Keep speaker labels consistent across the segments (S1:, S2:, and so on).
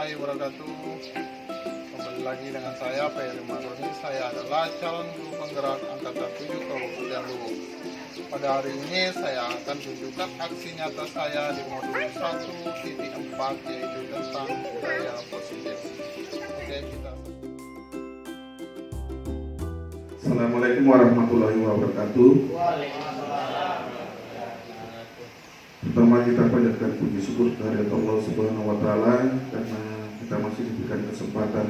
S1: warahmatullahi wabarakatuh. Kembali lagi dengan saya Peri Maroni. Saya adalah calon guru penggerak angkatan 7 Kabupaten Luwu. Pada hari ini saya akan tunjukkan aksi nyata saya di modul 1.4, yaitu tentang budaya positif. Oke, kita.
S2: Assalamualaikum warahmatullahi wabarakatuh. Pertama kita panjatkan puji syukur kehadirat Allah Subhanahu wa taala karena kita masih diberikan kesempatan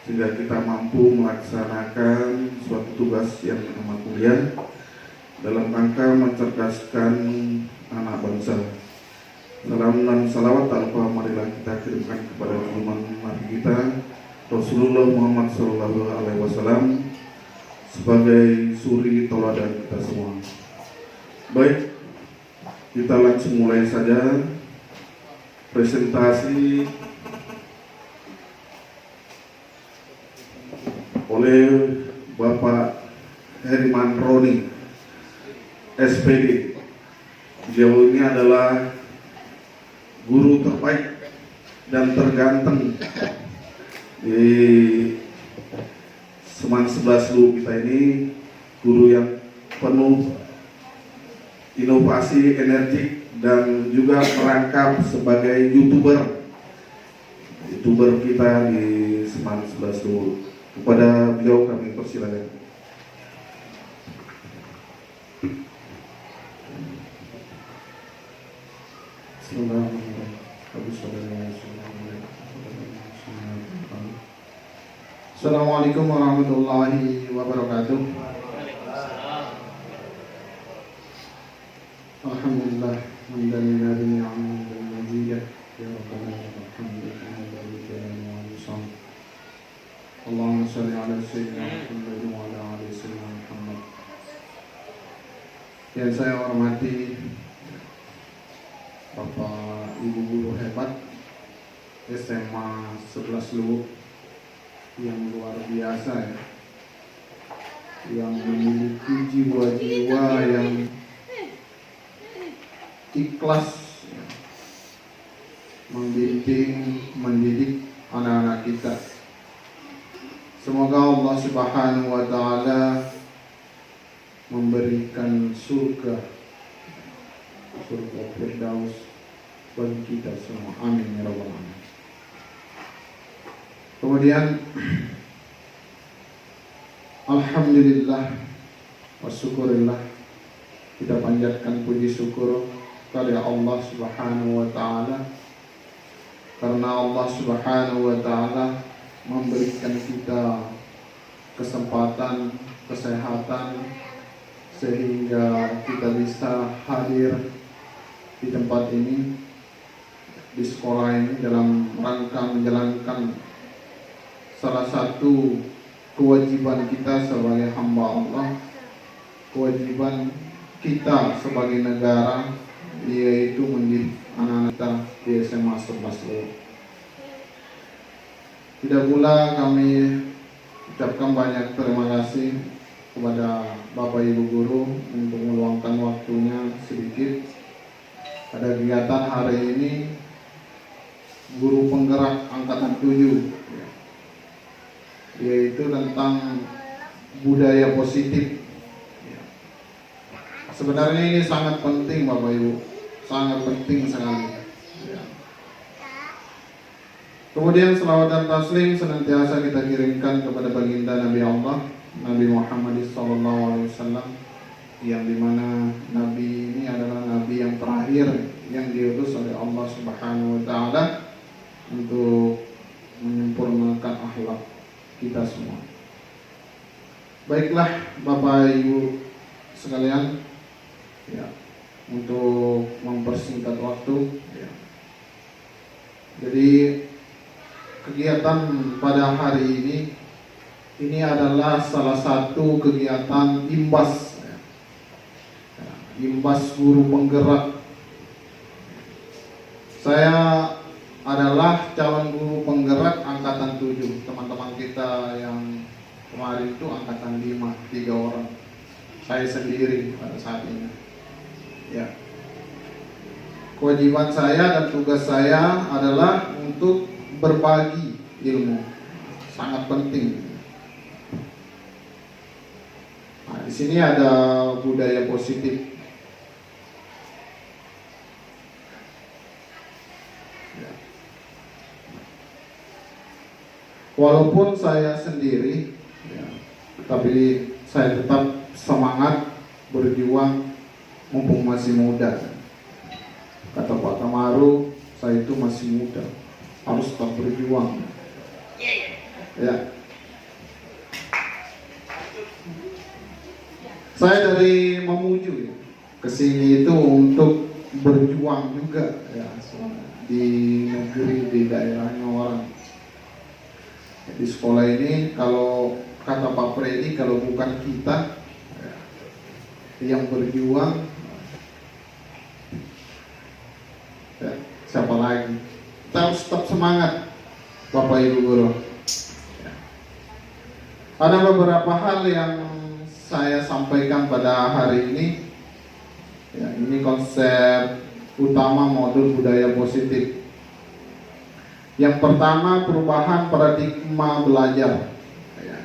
S2: sehingga kita mampu melaksanakan suatu tugas yang amat mulia dalam rangka mencerdaskan anak bangsa. Salam dan salawat tak lupa marilah kita kirimkan kepada junjungan Nabi kita Rasulullah Muhammad SAW sebagai suri tauladan kita semua. Baik, kita langsung mulai saja presentasi oleh Bapak Heriman Roni, SPD. Beliau ini adalah guru terbaik dan terganteng di Seman 11 Luwu kita ini, guru yang penuh inovasi, energik, dan juga merangkap sebagai YouTuber kita di Seman 11 Luwu. Kepada beliau kami persilakan.
S3: Assalamualaikum warahmatullahi wabarakatuh. Alhamdulillah, hamdan lillahi hamdan mazidah ya rabbana alhamdulillah wa Allahumma shalli ala sayyidina Muhammad wa ala ali sayyidina Muhammad. Yang saya hormati Bapak Ibu guru hebat SMA 11 Luwu yang luar biasa ya, yang memiliki jiwa-jiwa yang ikhlas ya, mendidik anak-anak kita. Semoga Allah Subhanahu wa taala memberikan surga Firdaus bagi kita semua. Amin ya rabbal alamin. Kemudian alhamdulillah wa syukurillah, kita panjatkan puji syukur kepada Allah Subhanahu wa taala karena Allah Subhanahu wa taala memberikan kita kesempatan, kesehatan sehingga kita bisa hadir di tempat ini, di sekolah ini, dalam rangka menjalankan salah satu kewajiban kita sebagai hamba Allah, kewajiban kita sebagai negara, yaitu mendidik anak-anak kita di SMA 11 Luwu. Tidak pula kami ucapkan banyak terima kasih kepada Bapak Ibu guru untuk meluangkan waktunya sedikit pada kegiatan hari ini, guru penggerak angkatan 7, yaitu tentang budaya positif. Sebenarnya ini sangat penting Bapak Ibu, sangat penting sekali. Kemudian selawat dan taslim senantiasa kita kirimkan kepada baginda Nabi Allah, Nabi Muhammad SAW, yang dimana Nabi ini adalah Nabi yang terakhir yang diutus oleh Allah Subhanahu wa taala untuk menyempurnakan akhlak kita semua. Baiklah Bapak Ibu sekalian, ya, untuk mempersingkat waktu, ya. Jadi kegiatan pada hari ini adalah salah satu kegiatan imbas, ya, imbas guru penggerak. Saya adalah calon guru penggerak angkatan 7. Teman-teman kita yang kemarin itu angkatan 5, 3 orang. Saya sendiri pada saat ini. Ya. Kewajiban saya dan tugas saya adalah untuk berbagi ilmu, sangat penting. Nah, di sini ada budaya positif. Ya. Walaupun saya sendiri, ya, tapi saya tetap semangat berjuang mumpung masih muda. Kata Pak Tamaru, saya itu masih muda, harus tetap berjuang. Ya. Saya dari Mamuju ya, ke sini itu untuk berjuang juga ya, di negeri, di daerahnya orang. Di sekolah ini kalau kata Pak Freddy, kalau bukan kita ya, yang berjuang, ya, siapa lagi? Kita harus tetap semangat, Bapak Ibu Guru. Ya. Ada beberapa hal yang saya sampaikan pada hari ini. Ya, ini konsep utama modul budaya positif. Yang pertama, perubahan paradigma belajar. Ya.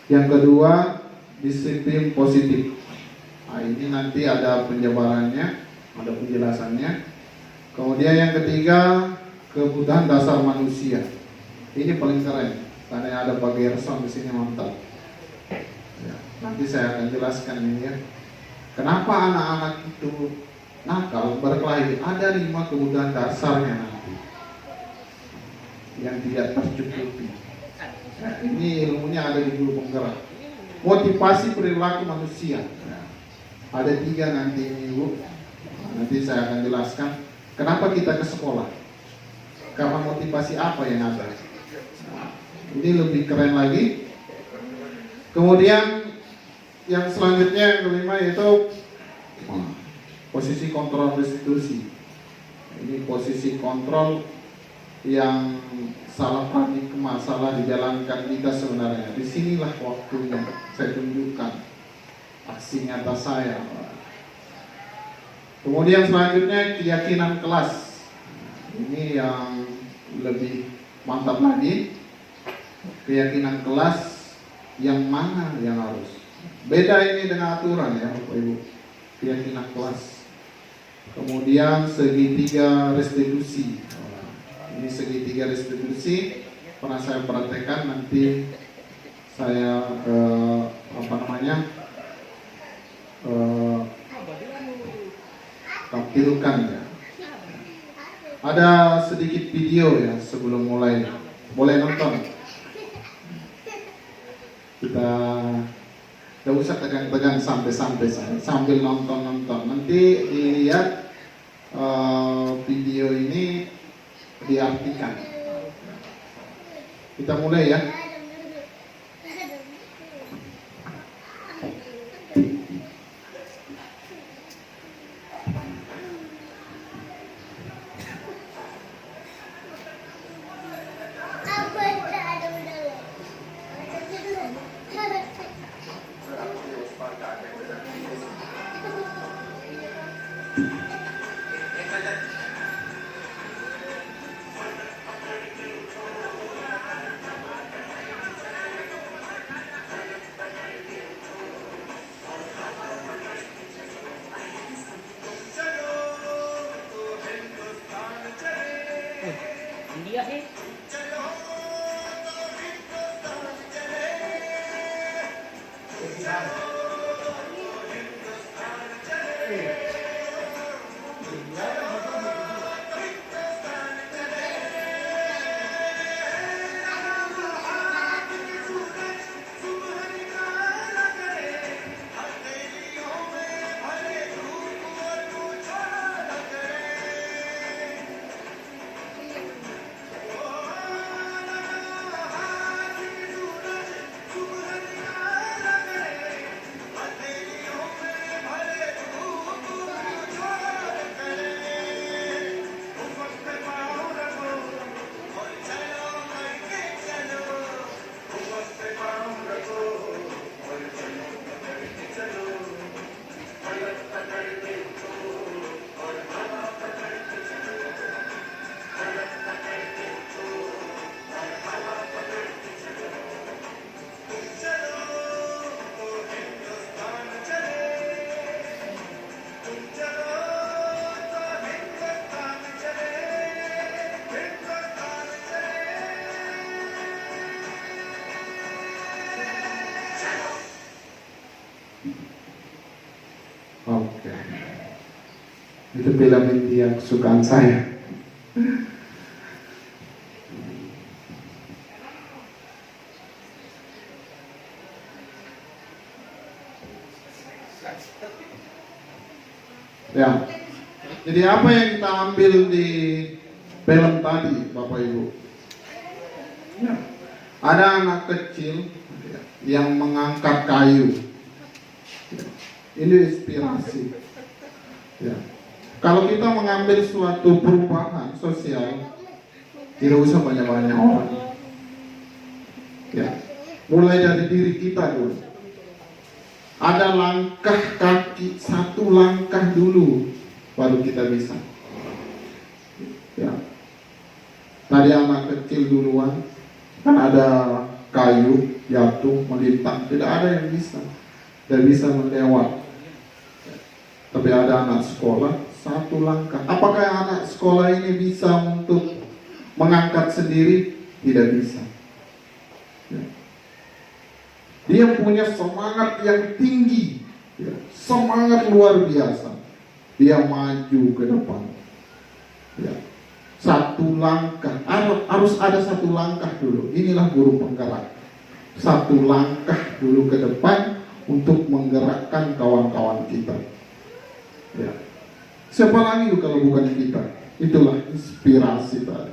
S3: Yang kedua, disiplin positif. Nah, ini nanti ada penjabarannya, ada penjelasannya. Kemudian yang ketiga, kebutuhan dasar manusia. Ini paling keren, karena ada Pak Gerson di sini, mantap. Ya, nanti saya akan jelaskan ini ya. Kenapa anak-anak itu nakal, berkelahi? Ada 5 kebutuhan dasarnya nanti yang tidak tercukupi. Nah, ini ilmunya ada di guru penggerak. Motivasi perilaku manusia. Nah, ada 3 nanti ini Bu. Nah, nanti saya akan jelaskan kenapa kita ke sekolah. Karena motivasi apa yang ada. Nah, ini lebih keren lagi. Kemudian yang selanjutnya yang kelima yaitu posisi kontrol restitusi. Ini posisi kontrol yang salah paradigma, salah dijalankan kita sebenarnya. Disinilah waktunya saya tunjukkan aksi nyata saya. Kemudian selanjutnya keyakinan kelas. Ini yang lebih mantap lagi. Keyakinan kelas yang mana yang harus. Beda ini dengan aturan ya Bapak Ibu. Keyakinan kelas. Kemudian segitiga restitusi. Ini segitiga restitusi pernah saya praktekkan, nanti saya tampilkan ya. Ada sedikit video ya sebelum mulai. Boleh nonton. Kita gak usah tegang-tegang sampai-sampai sambil nonton-nonton. Nanti dilihat video ini diartikan. Kita mulai ya.
S4: India है
S3: Ya. Itu film India kesukaan saya. Ya. Jadi apa yang kita ambil di film tadi, Bapak Ibu? Ya. Ada anak kecil yang mengangkat kayu. Ya. Ini inspirasi. Ya. Kalau kita mengambil suatu perubahan sosial, tidak usah banyak-banyak orang. Ya. Mulai dari diri kita dulu. Ada langkah kaki, satu langkah dulu baru kita bisa. Ya. Tadi anak kecil duluan, kan ada kayu jatuh melintang, tidak ada yang bisa, tidak bisa melewat. Tapi ada anak sekolah, satu langkah. Apakah anak sekolah ini bisa untuk mengangkat sendiri? Tidak bisa. Ya. Dia punya semangat yang tinggi, ya, semangat luar biasa. Dia maju ke depan. Ya. Satu langkah, harus ada satu langkah dulu. Inilah guru penggerak. Satu langkah dulu ke depan untuk menggerakkan kawan-kawan kita. Ya. Siapa lagi kalau bukan kita? Itulah inspirasi tadi.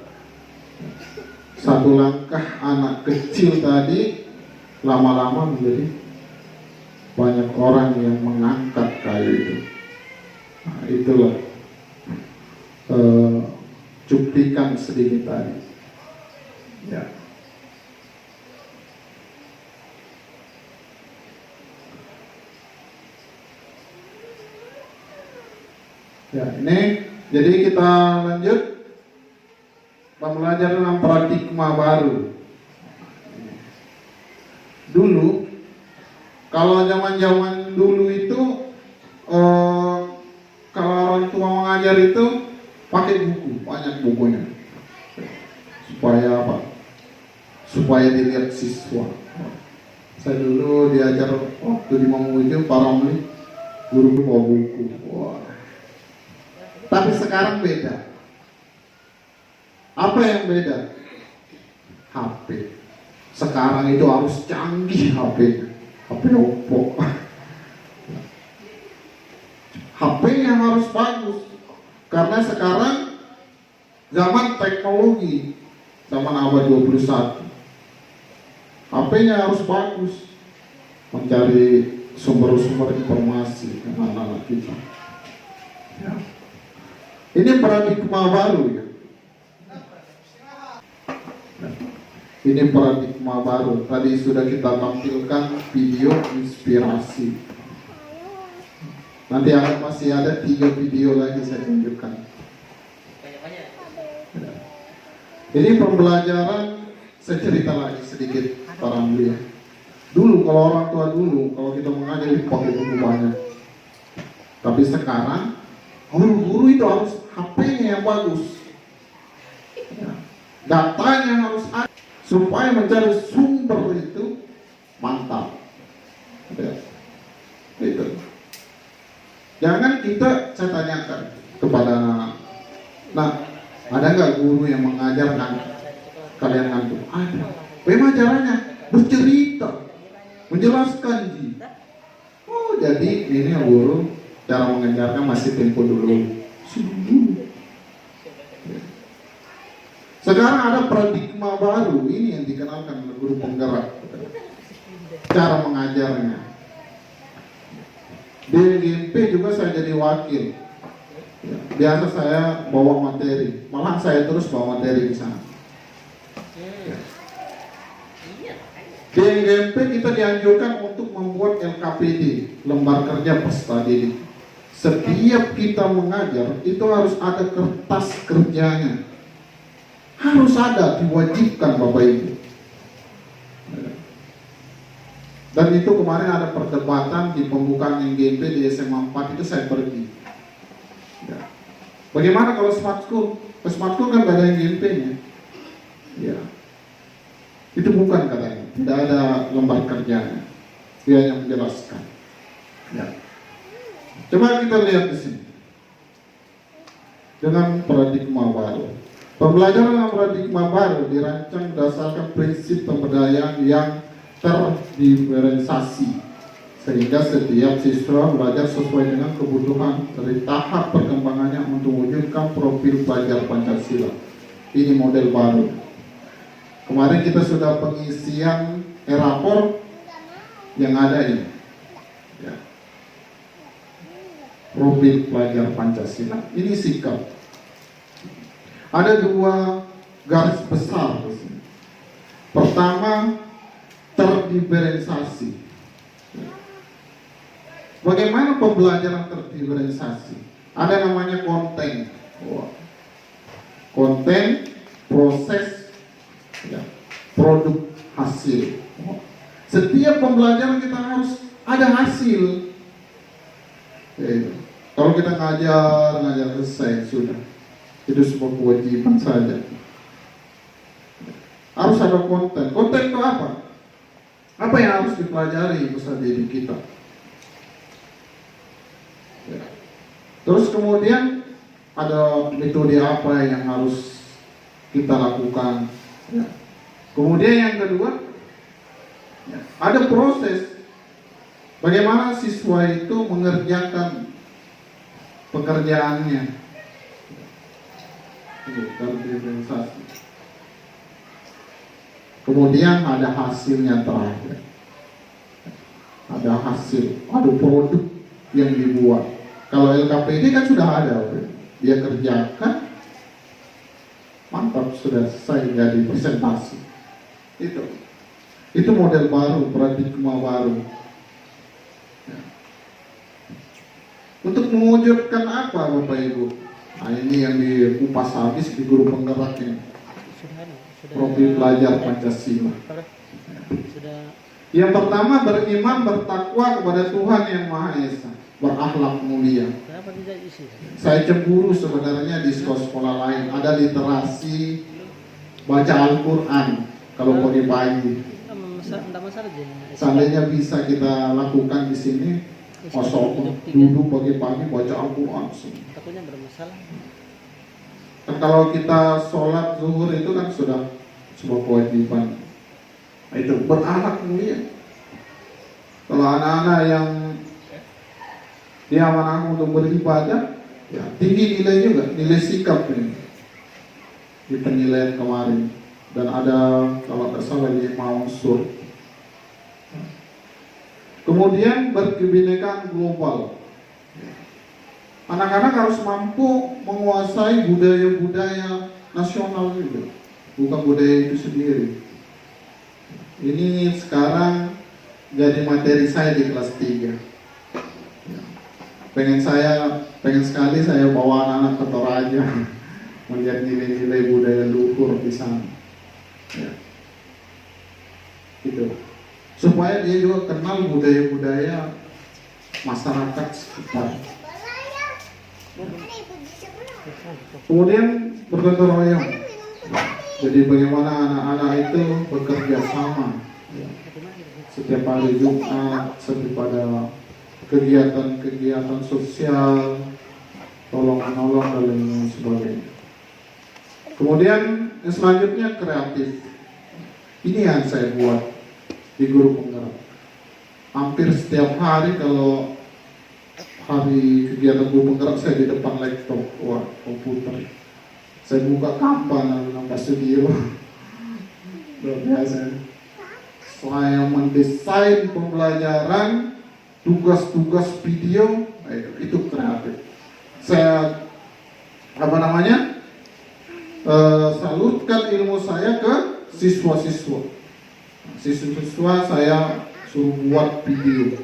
S3: Satu langkah anak kecil tadi lama-lama menjadi banyak orang yang mengangkat kayu itu. Nah, itulah cuplikan sedikit tadi. Ya. Ya, ini jadi kita lanjut belajar tentang paradigma baru. Dulu, kalau zaman-zaman dulu itu, kalau orang tua mengajar itu pakai buku, banyak bukunya, supaya apa? Supaya dilihat siswa. Saya dulu diajar waktu di Mamuju, Paramli, guru bawa buku. Wah. Tapi sekarang beda. Apa yang beda? HP. Sekarang itu harus canggih HP-nya. HP Oppo. HP-nya harus bagus. Karena sekarang zaman teknologi, zaman abad 21. HP-nya harus bagus. Mencari sumber-sumber informasi ke anak-anak kita. Ya. Ini paradigma baru ya. Ini paradigma baru. Tadi sudah kita tampilkan video inspirasi. Nanti masih ada 3 video lagi saya tunjukkan. Ini pembelajaran, saya cerita lagi sedikit para mulia. Dulu kalau orang tua dulu, kalau kita mengajar pakai buku banyak. Tapi sekarang guru-guru itu harus HP-nya yang bagus. Datanya harus ada. Supaya mencari sumber itu mantap. Itu. Jangan kita, saya tanyakan kepada anak, nah ada nggak guru yang mengajarkan kalian ngantuk? Ada. Bagaimana caranya? Bercerita, menjelaskan. Oh jadi ini guru cara mengajarkan masih tempo dulu. Sekarang ada paradigma baru, ini yang dikenalkan oleh guru penggerak, cara mengajarnya. Di GMP juga saya jadi wakil. Biasa saya bawa materi, malah saya terus bawa materi di sana. Di GMP kita dianjurkan untuk membuat LKPD, lembar kerja peserta didik. Setiap kita mengajar itu harus ada kertas kerjanya. Harus ada, diwajibkan Bapak Ibu. Dan itu kemarin ada perdebatan di pembukaan NGP di SMA 4 itu saya pergi. Ya. Bagaimana kalau smart school? Smart school kan gak ada NGP-nya. Ya. Itu bukan katanya, tidak ada lembar kerjanya. Dia yang menjelaskan. Ya. Coba kita lihat di sini dengan paradigma baru. Pembelajaran dengan paradigma baru dirancang berdasarkan prinsip pemberdayaan yang terdiferensiasi, sehingga setiap siswa belajar sesuai dengan kebutuhan dari tahap perkembangannya untuk mewujudkan profil pelajar Pancasila. Ini model baru. Kemarin kita sudah pengisian rapor yang ada ini, ya. Profil pelajar Pancasila. Ini sikap. Ada dua garis besar di sini. Pertama, terdiferensiasi. Bagaimana pembelajaran terdiferensiasi? Ada namanya konten. Konten, proses, ya, produk, hasil. Setiap pembelajaran kita harus ada hasil. Kalau kita ngajar selesai sudah, itu sebuah kewajiban saja. Harus ada konten. Konten itu apa? Apa yang harus dipelajari peserta didik kita? Ya. Terus kemudian ada metode apa yang harus kita lakukan? Ya. Kemudian yang kedua, ya, ada proses. Bagaimana siswa itu mengerjakan pekerjaannya. Terdiferensiasi. Kemudian ada hasilnya terakhir. Ada hasil, ada produk yang dibuat. Kalau LKPD kan sudah ada, dia kerjakan, mantap, sudah selesai jadi presentasi. Itu model baru, paradigma baru. Ya. Untuk mewujudkan apa, Bapak Ibu? Nah, ini yang dikupas habis di guru penggerak ini. Profil pelajar Pancasila. Yang pertama, beriman bertakwa kepada Tuhan yang Maha Esa, berakhlak mulia. Saya cemburu sebenarnya di sekolah-sekolah lain ada literasi baca Al-Quran kalau pagi-pagi. Seandainya bisa kita lakukan di sini, masuk duduk pagi-pagi baca Al-Quran.
S4: Takutnya bermasalah.
S3: Kan kalau kita sholat zuhur itu kan sudah sebuah kewajiban. Nah, itu berakhlak mulia. Kalau anak-anak yang dia amanah untuk beribadah, ya tinggi nilai juga, nilai sikap ini di penilaian kemarin. Dan ada kalau tidak salah 5 unsur. Kemudian berkebinekaan global. Anak-anak harus mampu menguasai budaya-budaya nasional juga, bukan budaya itu sendiri. Ini sekarang jadi materi saya di kelas 3. Pengen sekali saya bawa anak-anak ke Toraja melihat nilai-nilai budaya luhur di sana. Ya. Gitu. Supaya dia juga kenal budaya-budaya masyarakat sekitar. Kemudian bergotong royong. Jadi bagaimana anak-anak itu bekerja sama, ya. Setiap hari Jumat, setiap pada kegiatan-kegiatan sosial, tolong-menolong dan lain sebagainya. Kemudian yang selanjutnya kreatif. Ini yang saya buat di guru penggerak. Hampir setiap hari kalau hari kegiatan guru penggerak saya di depan laptop, komputer. Saya buka Canva, nambah studio. Luar biasa. Saya mendesain pembelajaran, tugas-tugas video, itu kreatif. Saya salurkan ilmu saya ke siswa-siswa. Siswa saya suruh buat video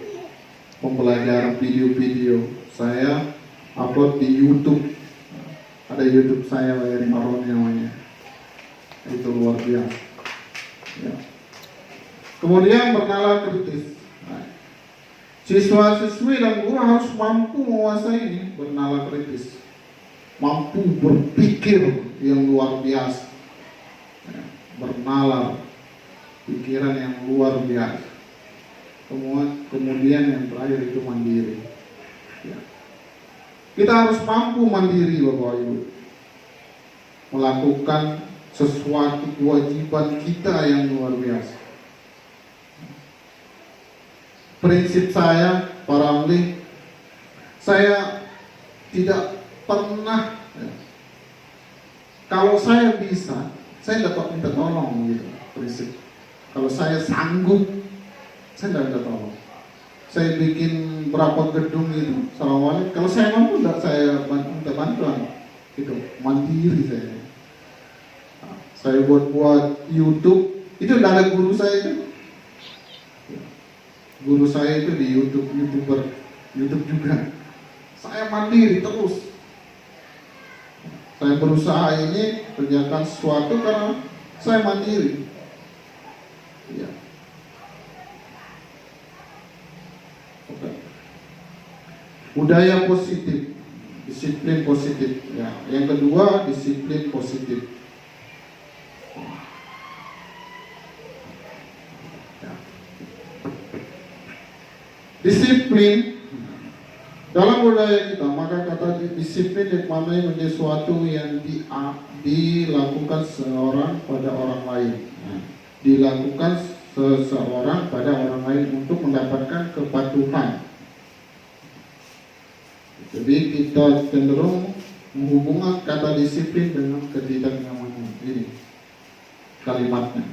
S3: pembelajaran, video-video. Saya upload di YouTube. Ada YouTube saya, Bayari Maroni namanya. Itu luar biasa. Ya. Kemudian bernalar kritis. Siswa-siswi dan guru harus mampu menguasai ini, bernalar kritis, mampu berpikir yang luar biasa, ya, bernalar, pikiran yang luar biasa. Kemudian yang terakhir itu mandiri. Ya. Kita harus mampu mandiri Bapak Ibu, melakukan sesuatu kewajiban kita yang luar biasa. Prinsip saya, para ahli, saya tidak pernah kalau saya bisa, saya dapat minta tolong gitu. Prinsip. Kalau saya sanggup, saya tidak minta tolong. Saya bikin berapa gedung itu, assalamualaikum. Kalau saya mampu, tidak saya minta bantuan. Gitu, mandiri saya. Saya buat YouTube, itu tidak ada guru saya itu. Guru saya itu di YouTube juga. Saya mandiri terus. Saya berusaha ini kerjakan sesuatu karena saya mandiri. Ya. Oke. Budaya positif, disiplin positif. Ya. Yang kedua, disiplin positif. Ya. Disiplin dalam budaya kita, maka kata disiplin dimaknai menjadi sesuatu yang dilakukan seorang pada orang lain. Dilakukan seseorang pada orang lain untuk mendapatkan kepatuhan. Jadi kita cenderung menghubungkan kata disiplin dengan ketidaknyamanan. Ini kalimatnya.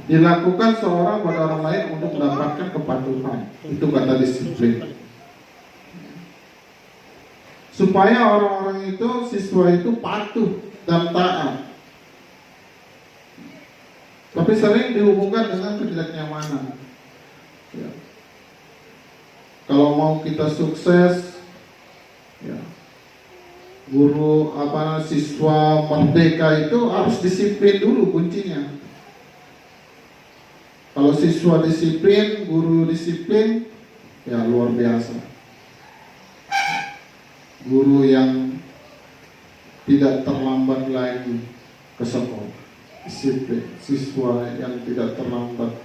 S3: Dilakukan seorang pada orang lain untuk mendapatkan kepatuhan. Itu kata disiplin. Supaya orang-orang itu, siswa itu patuh dan taat. Tapi sering dihubungkan dengan ketidaknyamanan. Ya. Kalau mau kita sukses, ya, guru siswa merdeka itu harus disiplin dulu kuncinya. Kalau siswa disiplin, guru disiplin, ya luar biasa. Guru yang tidak terlambat lagi ke sekolah, disiplin. Siswa yang tidak terlambat.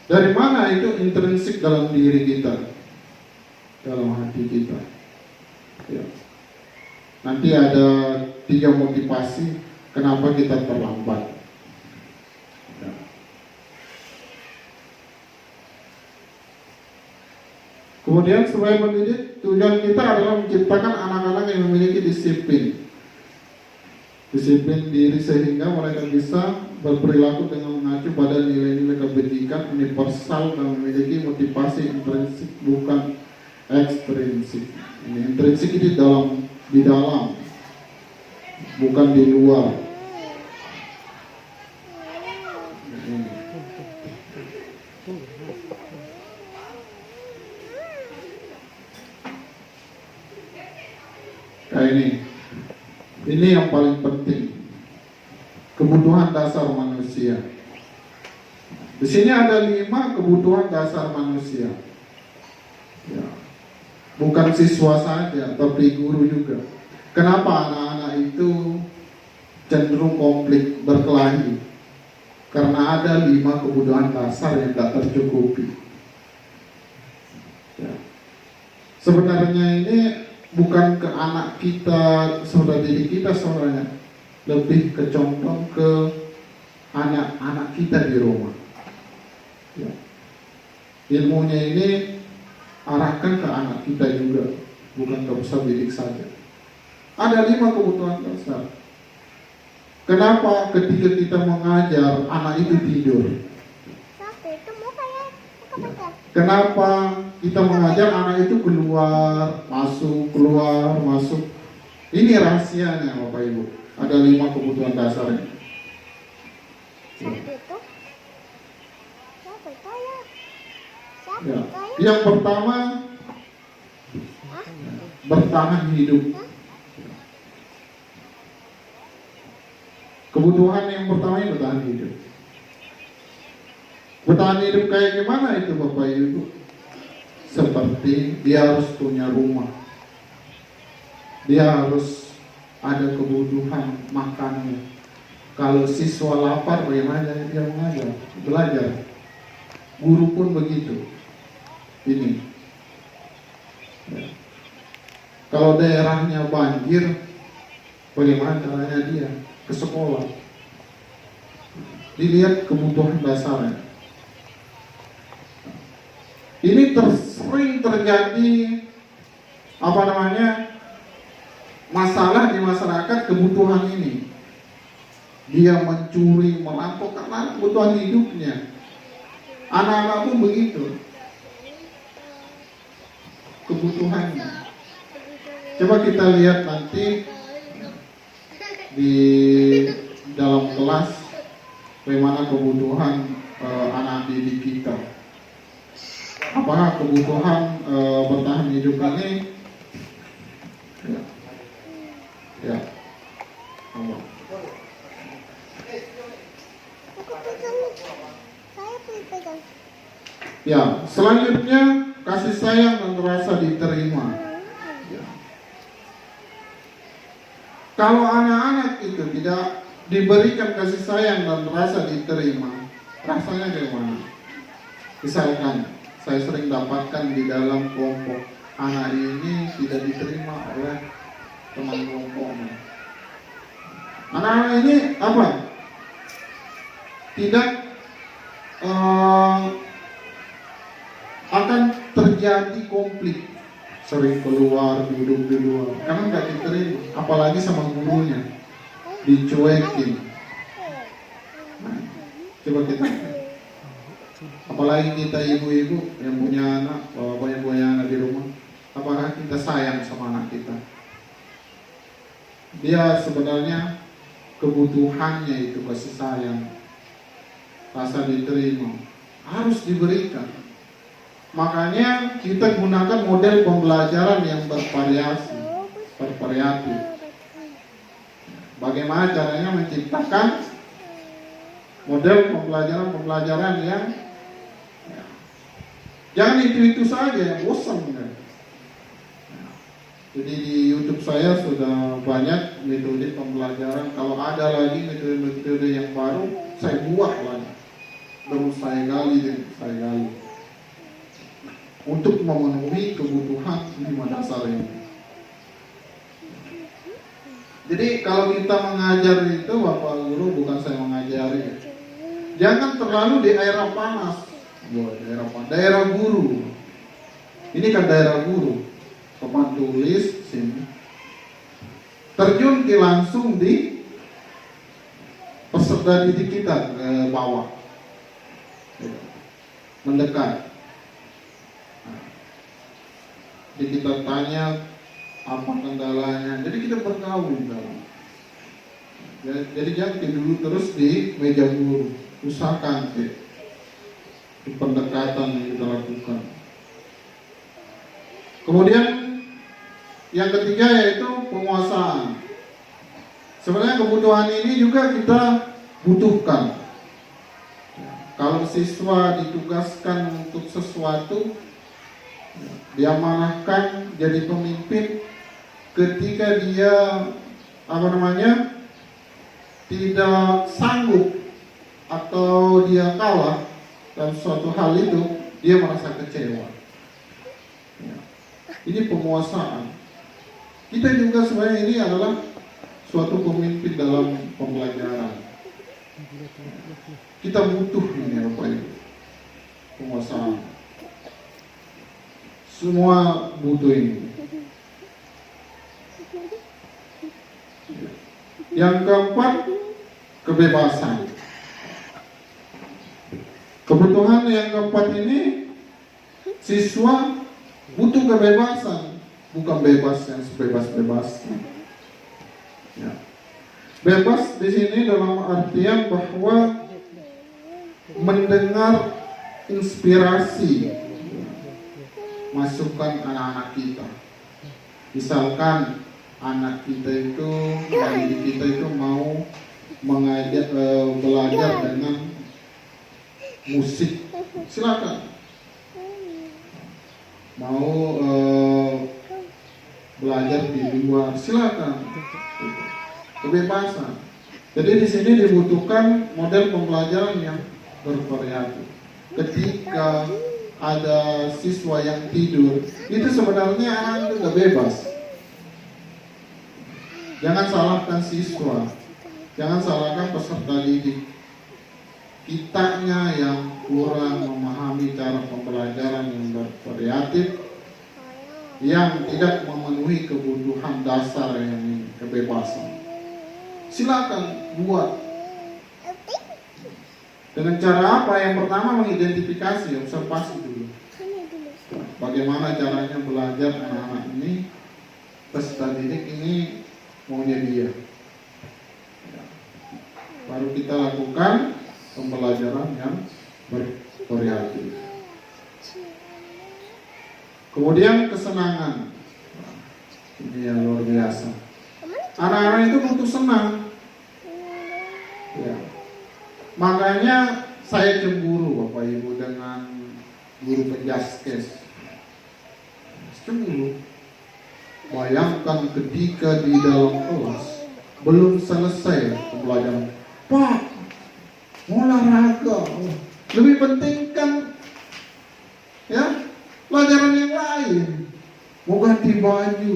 S3: Dari mana itu intrinsik dalam diri kita, dalam hati kita. Ya. Nanti ada 3 motivasi kenapa kita terlambat. Ya. Kemudian sebagai pendidik, tujuan kita adalah menciptakan anak-anak yang memiliki disiplin. Disiplin diri sehingga mereka bisa berperilaku dengan mengacu pada nilai-nilai kebajikan universal dan memiliki motivasi intrinsik bukan ekstrinsik. Ini intrinsik itu di dalam, bukan di luar. Kayak ini. Ini yang paling penting. Kebutuhan dasar manusia. Di sini ada 5 kebutuhan dasar manusia. Ya. Bukan siswa saja, tapi guru juga. Kenapa anak-anak itu cenderung konflik, berkelahi? Karena ada 5 kebutuhan dasar yang tidak tercukupi. Ya. Sebenarnya ini bukan ke anak kita, saudara didik kita saudaranya, lebih ke contoh ke anak-anak kita di rumah. Ya. Ilmunya ini arahkan ke anak kita juga, bukan ke peserta didik saja. Ada 5 kebutuhan dasar. Kenapa ketika kita mengajar anak itu tidur? Kenapa kita mengajar anak itu keluar, masuk? Ini rahasianya Bapak Ibu. Ada 5 kebutuhan dasarnya. Ya. Yang pertama, bertahan hidup. Kebutuhan yang pertama ini bertahan hidup. Bertahan hidup kayak gimana itu Bapak Ibu? Seperti dia harus punya rumah, dia harus ada kebutuhan makannya. Kalau siswa lapar, bagaimana dia mengajar, belajar? guru pun begitu. Ini. Ya. Kalau daerahnya banjir, bagaimana caranya dia ke sekolah? Dilihat kebutuhan dasarnya. Ini sering terjadi masalah di masyarakat kebutuhan ini. Dia mencuri, merampok karena kebutuhan hidupnya. Anak-anak pun begitu. Kebutuhannya. Coba kita lihat nanti di dalam kelas bagaimana kebutuhan anak didik kita. Apakah kebutuhan bertahan hidup ini? Ya. Allah. Ya, selanjutnya kasih sayang dan rasa diterima. Ya. Kalau anak-anak itu tidak diberikan kasih sayang dan rasa diterima, rasanya bagaimana? Misalkan saya sering dapatkan di dalam kelompok, anak ini tidak diterima oleh teman kelompoknya. Anak-anak ini apa? Tidak akan terjadi konflik, sering keluar, duduk di luar, karena nggak diterima, apalagi sama gurunya, dicuekin. Nah, coba kita, apalagi kita ibu-ibu yang punya anak, banyak anak di rumah, apakah kita sayang sama anak kita? Dia sebenarnya kebutuhannya itu kasih sayang, rasa diterima, harus diberikan. Makanya kita gunakan model pembelajaran yang bervariatif. Bagaimana caranya menciptakan model pembelajaran yang jangan itu saja yang bosan kan? Jadi di YouTube saya sudah banyak metode pembelajaran. Kalau ada lagi metode-metode yang baru, saya buat lagi. Terus saya gali. Untuk memenuhi kebutuhan 5 dasar ini. Jadi kalau kita mengajar itu, Bapak Guru, bukan saya mengajari. Jangan terlalu di daerah panas. Daerah guru. Ini kan daerah guru. Papan tulis sini. Terjun ke langsung di peserta didik kita ke bawah. Mendekat. Jadi kita tanya apa kendalanya. Jadi kita bergaul dalam. Jadi jangan dulu terus di meja guru. Usahakan di pendekatan yang kita lakukan. Kemudian yang ketiga yaitu penguasaan. Sebenarnya kebutuhan ini juga kita butuhkan. Kalau siswa ditugaskan untuk sesuatu, diamanahkan jadi pemimpin, ketika dia tidak sanggup atau dia kalah dalam suatu hal itu, dia merasa kecewa. Ini penguasaan. Kita juga sebenarnya ini adalah suatu pemimpin dalam pembelajaran. Kita butuh ini apa itu? Penguasaan. Semua butuh ini. Yang keempat, kebebasan. Kebutuhan yang keempat ini, siswa butuh kebebasan, bukan bebas yang sebebas-bebasnya. Ya. Bebas di sini dalam artian bahwa mendengar inspirasi, masukan anak-anak kita. Misalkan anak kita itu, didik kita itu mau belajar dengan musik, silakan. Mau belajar di luar, silakan. Kebebasan. Jadi di sini dibutuhkan model pembelajaran yang bervariatif. ketika ada siswa yang tidur, itu sebenarnya anak itu gak bebas. Jangan salahkan siswa, jangan salahkan peserta didik. Kitanya yang kurang memahami cara pembelajaran yang bervariatif, yang tidak memenuhi kebutuhan dasar yang ini, kebebasan. Silakan buat. Dengan cara apa? Yang pertama mengidentifikasi, observasi dulu. Bagaimana caranya belajar anak-anak ini, peserta didik ini maunya dia. Baru kita lakukan pembelajaran yang bervariatif. Kemudian kesenangan. Ini yang luar biasa. Anak-anak itu butuh senang. Ya. Makanya saya cemburu Bapak Ibu dengan guru penjaskes. Cemburu. Bayangkan ketika di dalam kelas belum selesai pembelajaran, Pak, olahraga lebih penting kan ya pelajaran yang lain, mau ganti baju,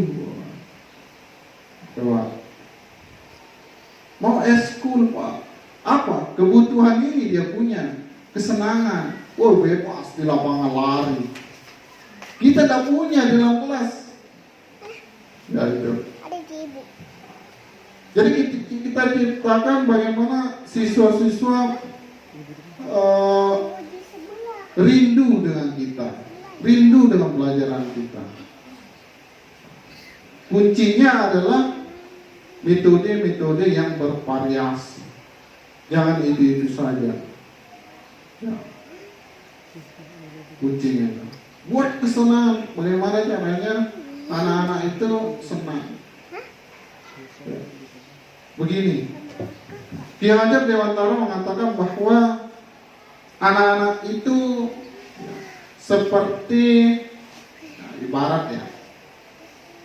S3: coba mau eskul Pak, apa kebutuhan ini dia punya, kesenangan, bebas di lapangan lari, kita tak punya di dalam kelas, ya itu. Jadi kita ciptakan bagaimana siswa-siswa rindu dengan kita, rindu dengan pelajaran kita. Kuncinya adalah metode-metode yang bervariasi. Jangan itu saja. Ya. Kuncinya. Buat kesenangan. Bagaimana caranya anak-anak itu senang. Ya. Begini, Ki Hajar Dewantara mengatakan bahwa anak-anak itu seperti ibarat ya,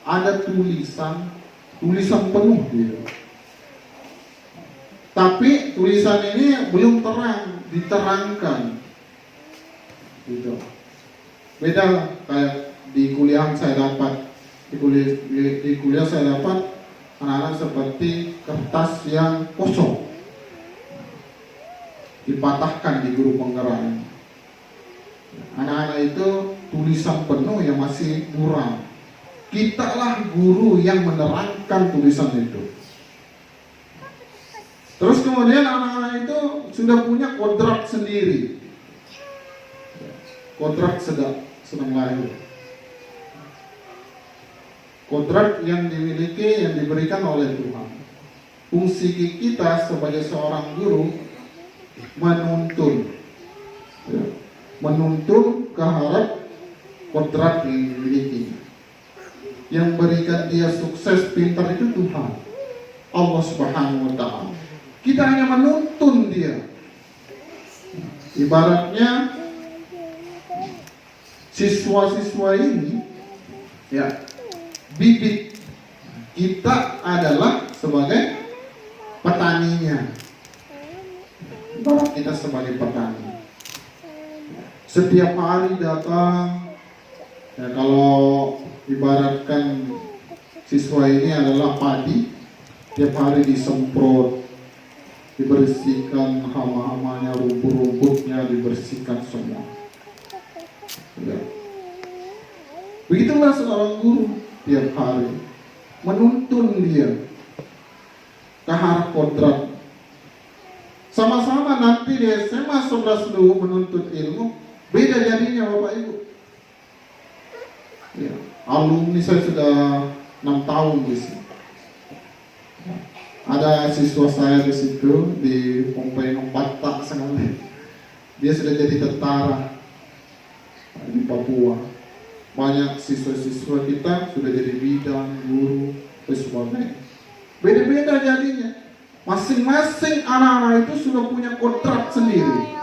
S3: ada tulisan penuh gitu. Tapi tulisan ini belum terang, diterangkan gitu. Beda kayak di kuliah saya dapat, di kuliah saya dapat anak-anak seperti kertas yang kosong, dipatahkan di guru penggerak. Anak-anak itu tulisan penuh yang masih muram. Kitalah guru yang menerangkan tulisan itu. Terus kemudian anak-anak itu sudah punya kodrat sendiri. Kodrat sedang lahir. Kodrat yang dimiliki, yang diberikan oleh Tuhan. Fungsi kita sebagai seorang guru menuntun, ya, menuntun ke arah kodrat yang dimiliki. Yang berikan dia sukses pintar itu Tuhan, Allah Subhanahu wa Ta'ala. Kita hanya menuntun dia. Ibaratnya siswa-siswa ini, ya, bibit, kita adalah sebagai petaninya. Ibarat kita sebagai petani. Setiap hari datang, ya, kalau ibaratkan siswa ini adalah padi, tiap hari disemprot, dibersihkan hama-hamanya, rumput-rumputnya dibersihkan semua. Ya. Begitulah seorang guru. Tiap hari menuntun dia ke arah kodrat. Sama-sama nanti di SMA 11 dulu menuntut ilmu, beda jadinya Bapak Ibu. Ya, alumni saya sudah 6 tahun di sini. Ada siswa saya di situ di Pompenong Batak sekali. Dia sudah jadi tentara di Papua. Banyak siswa-siswa kita sudah jadi bidan, guru, dan sebagainya. Beda-beda jadinya. Masing-masing anak-anak itu sudah punya kodrat sendiri.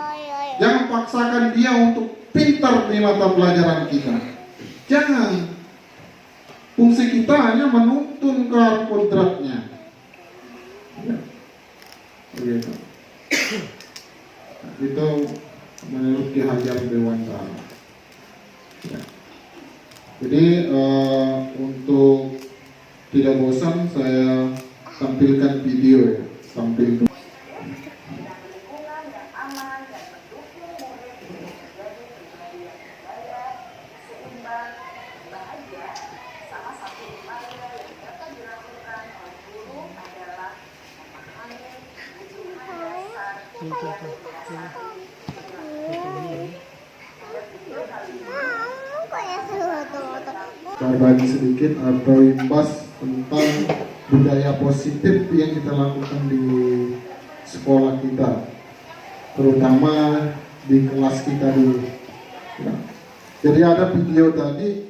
S3: Jangan paksakan dia untuk pintar di mata pelajaran kita. Jangan. Fungsi kita hanya menuntun ke kodratnya. Ya. Begitu. Itu menurut Ki Hajar Dewantara. Ya. Jadi untuk tidak bosan saya tampilkan video ya, tampil dulu.
S4: Lingkungan yang aman dan mendukung murid untuk menjadi pribadi yang berdaya, seimbang, bahagia. Salah satu upaya yang dapat dilakukan oleh guru adalah memahami kebutuhan dasar yang didasari
S3: berbagi sedikit atau imbas tentang budaya positif yang kita lakukan di sekolah kita, terutama di kelas kita dulu. Ya. Jadi ada video tadi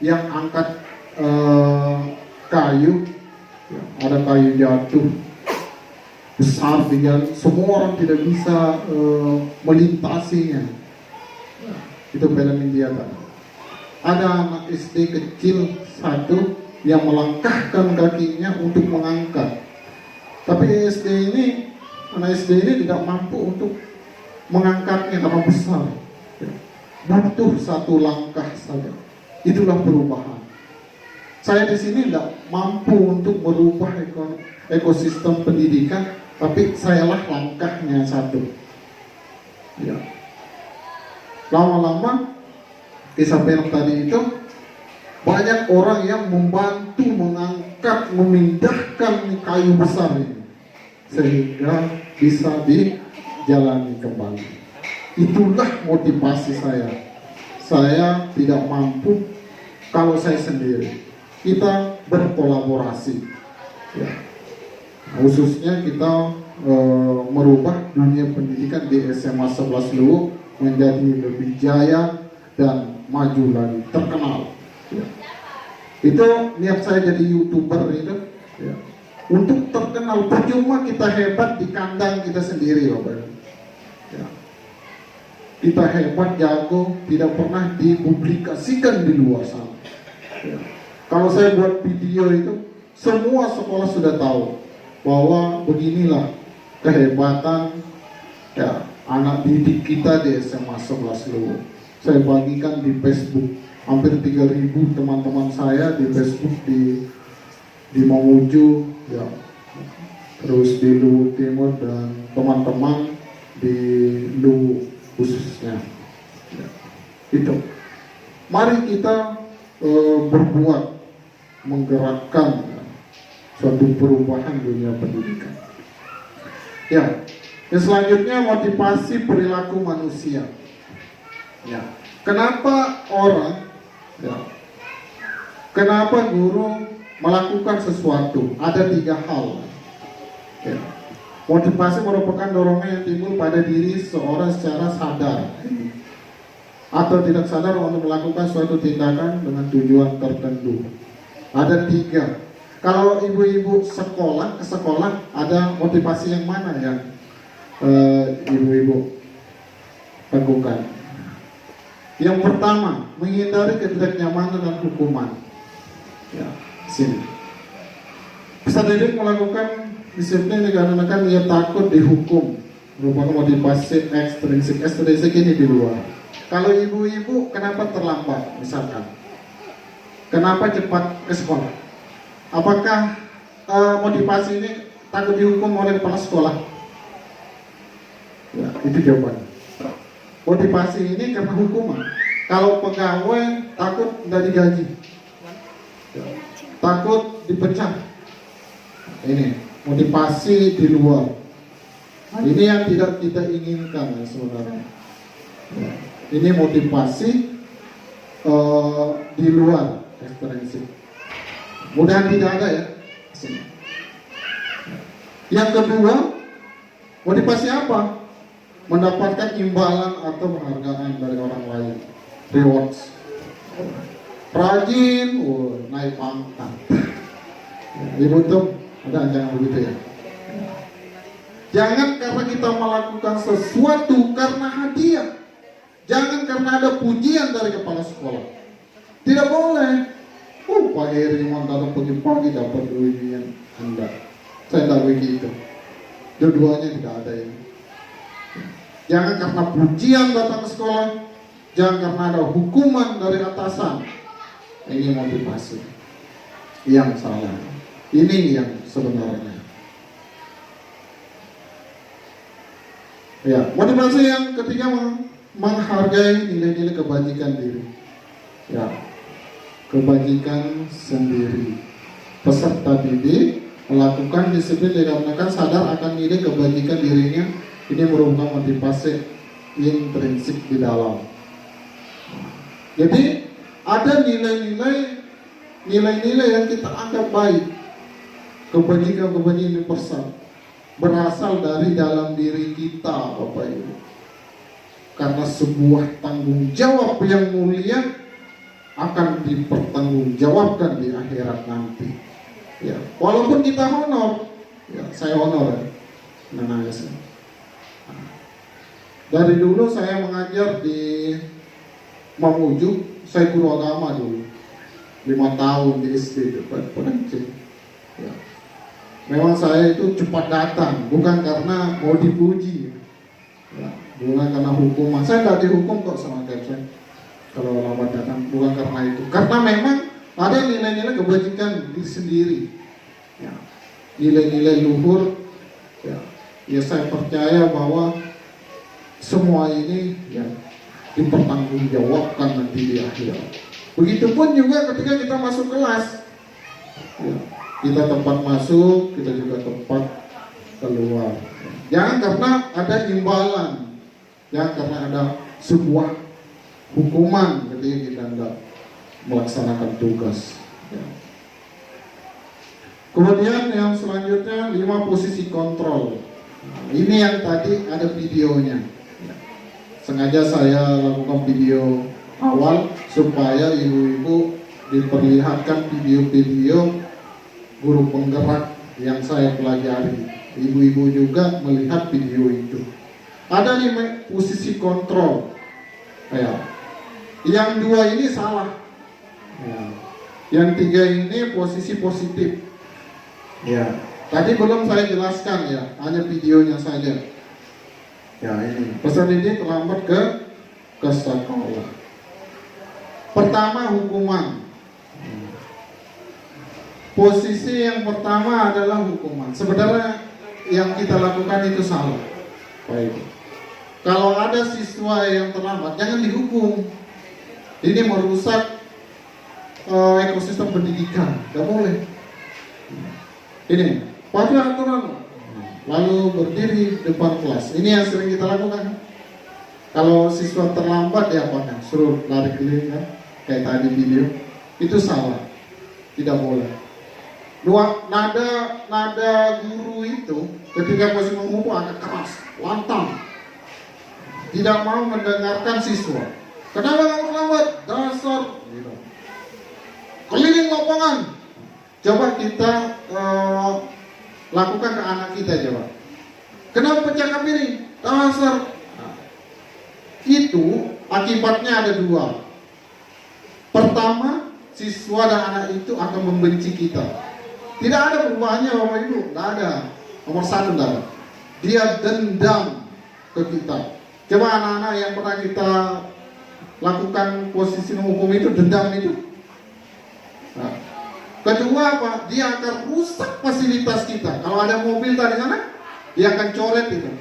S3: yang angkat kayu, ya, ada kayu jatuh besar di jalan, semua orang tidak bisa melintasinya. Ya, itu film India tadi. Ada anak SD kecil satu yang melangkahkan kakinya untuk mengangkat. Tapi anak SD ini tidak mampu untuk mengangkatnya karena besar. Butuh satu langkah saja. Itulah perubahan. Saya di sini tidak mampu untuk merubah ekosistem pendidikan, tapi sayalah langkahnya satu. Ya. Lama-lama kisah film tadi itu banyak orang yang membantu mengangkat, memindahkan kayu besar ini sehingga bisa dijalani kembali. Itulah motivasi saya. Saya tidak mampu kalau saya sendiri. Kita berkolaborasi, ya. Khususnya kita merubah dunia pendidikan di SMA 11 Luwu menjadi lebih jaya dan maju lagi, terkenal. Ya. Itu niat saya jadi YouTuber itu, ya. Untuk terkenal. Percuma kita hebat di kandang kita sendiri, Bapak. Ya. Kita hebat, jago, tidak pernah dipublikasikan di luar sana. Ya. Kalau saya buat video itu, semua sekolah sudah tahu bahwa beginilah kehebatan ya anak didik kita di SMA 11 Luwu. Saya bagikan di Facebook, hampir 3.000 teman-teman saya di Facebook di Mamuju, ya, terus di Luwu Timur dan teman-teman di Luwu khususnya. Ya, itu. Mari kita berbuat, menggerakkan ya, suatu perubahan dunia pendidikan. Ya, yang selanjutnya motivasi perilaku manusia. Ya, kenapa kenapa guru melakukan sesuatu? Ada 3 hal. Ya. Motivasi merupakan dorongan yang timbul pada diri seorang secara sadar atau tidak sadar untuk melakukan suatu tindakan dengan tujuan tertentu. Ada 3. Kalau ibu-ibu ke sekolah, ada motivasi yang mana yang ibu-ibu lakukan? Yang pertama, menghindari ketidaknyamanan dan hukuman. Ya, sini. Peserta didik melakukan disiplin dikarenakan ia takut dihukum. Merupakan motivasi ekstrinsik. Ekstrinsik ini di luar. Kalau ibu-ibu kenapa terlambat, misalkan? Kenapa cepat ke sekolah? Apakah motivasi ini takut dihukum oleh kepala sekolah? Ya, itu jawabannya. Motivasi ini karena hukuman. Kalau pegawai takut tidak digaji, takut dipecat. Ini motivasi di luar. Ini yang tidak kita inginkan ya, sebenarnya. Ya. Ini motivasi di luar ekstrinsik. Mudah tidak ada ya. Yang kedua, motivasi apa? Mendapatkan imbalan atau penghargaan dari orang lain, rewards. Rajin, naik pangkat. Ibu tuh ada jangan begitu ya. Jangan karena kita melakukan sesuatu karena hadiah. Jangan karena ada pujian dari kepala sekolah. Tidak boleh. Pak Heri datang pagi-pagi dapat duitnya Anda. Saya tidak begitu. Dua-duanya tidak ada ini. Jangan karena pujian datang ke sekolah, jangan karena ada hukuman dari atasan. Ini motivasi yang salah. Ini yang sebenarnya. Ya, motivasi yang ketiga menghargai nilai-nilai kebajikan diri. Ya, kebajikan sendiri. Peserta didik melakukan disiplin dikarenakan sadar akan nilai kebajikan dirinya. Ini merupakan motivasi intrinsik di dalam. Jadi ada nilai-nilai yang kita anggap baik. Kebajikan universal berasal dari dalam diri kita, Bapak Ibu. Karena sebuah tanggung jawab yang mulia akan dipertanggungjawabkan di akhirat nanti. Ya, walaupun kita honor, ya saya honor ya. Dari dulu saya mengajar di Mamuju, saya guru agama dulu 5 tahun di SD Perancis. Ya. Memang saya itu cepat datang, bukan karena mau dipuji, ya, bukan karena hukuman. Saya tidak dihukum kok sama saya kalau lambat datang, bukan karena itu. Karena memang ada nilai-nilai kebajikan diri sendiri, ya, nilai-nilai luhur. Ya saya percaya bahwa semua ini ya dipertanggungjawabkan nanti di akhirat. Begitupun juga ketika kita masuk kelas, ya, kita tempat masuk, kita juga tempat keluar. Jangan karena ada imbalan, jangan karena ada sebuah hukuman ketika kita tidak melaksanakan tugas. Ya. Kemudian yang selanjutnya 5 posisi kontrol. Nah, ini yang tadi ada videonya. Sengaja saya lakukan video awal supaya ibu-ibu diperlihatkan video-video guru penggerak yang saya pelajari. Ibu-ibu juga melihat video itu. Ada 5 posisi kontrol. Ya. Yang 2 ini salah. Ya. Yang 3 ini posisi positif. Ya. Tadi belum saya jelaskan ya, hanya videonya saja. Ya ini peserta didik terlambat ke sekolah. Pertama hukuman. Posisi yang pertama adalah hukuman. Sebenarnya yang kita lakukan itu salah. Baik. Kalau ada siswa yang terlambat, jangan dihukum. Ini merusak ekosistem pendidikan. Tidak boleh. Ini patuhi aturan. Lalu berdiri depan kelas. Ini yang sering kita lakukan. Kalau siswa terlambat ya apakan? Suruh lari keliling kan? Kayak tadi video. Itu salah. Tidak boleh. Nada guru itu ketika posisi memukul agak keras, lantang. Tidak mau mendengarkan siswa. Kenapa kamu terlambat? Dasar. Gitu. Keliling lapangan. Coba kita lakukan ke anak kita coba. Kenapa pecahkan piring? Dasar. Nah, itu akibatnya ada 2. Pertama, siswa dan anak itu akan membenci kita. Tidak ada perubahannya Bapak Ibu, tidak ada. Nomor 1 tidak ada. Dia dendam ke kita. Coba anak-anak yang pernah kita lakukan posisi menghukum itu, dendam itu. Nah, kedua apa? Dia akan rusak fasilitas kita. Kalau ada mobil tadi sana, dia akan coret itu.